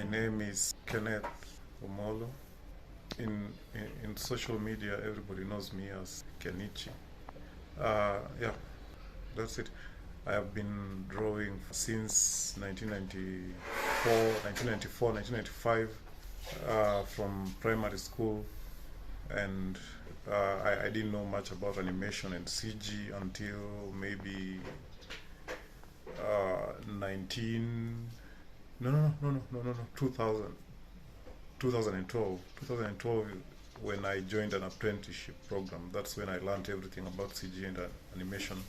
name is Kenneth Omollo. In social media, everybody knows me as Kenichi. Yeah, that's it. I have been drawing since 1995, from primary school, and I didn't know much about animation and CG until maybe 19 no no no no no no no 2012 when I joined an apprenticeship program. That's when I learned everything about CG and animation.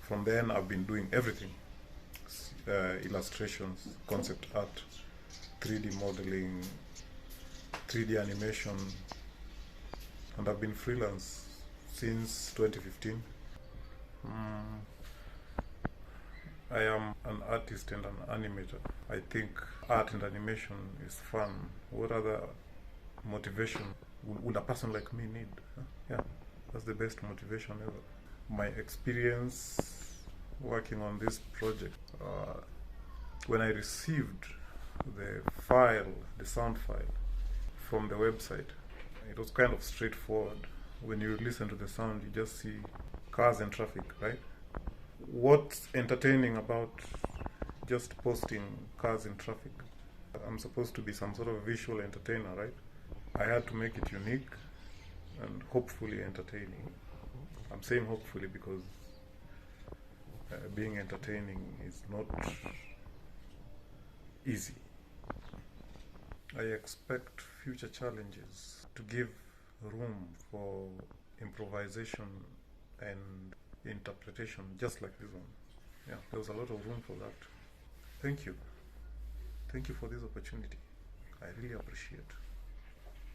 From then I've been doing everything: illustrations, concept art, 3D modeling, 3D animation, and I've been freelance since 2015. I am an artist and an animator. I think art and animation is fun. What other motivation would a person like me need? Huh? Yeah, that's the best motivation ever. My experience working on this project, when I received the sound file from the website, it was kind of straightforward. When you listen to the sound, you just see cars and traffic, right? What's entertaining about just posting cars in traffic? I'm supposed to be some sort of visual entertainer, right? I had to make it unique and hopefully entertaining. I'm saying hopefully because being entertaining is not easy. I expect future challenges to give room for improvisation and interpretation, just like this one. Yeah, there was a lot of room for that. Thank you. Thank you for this opportunity. I really appreciate it.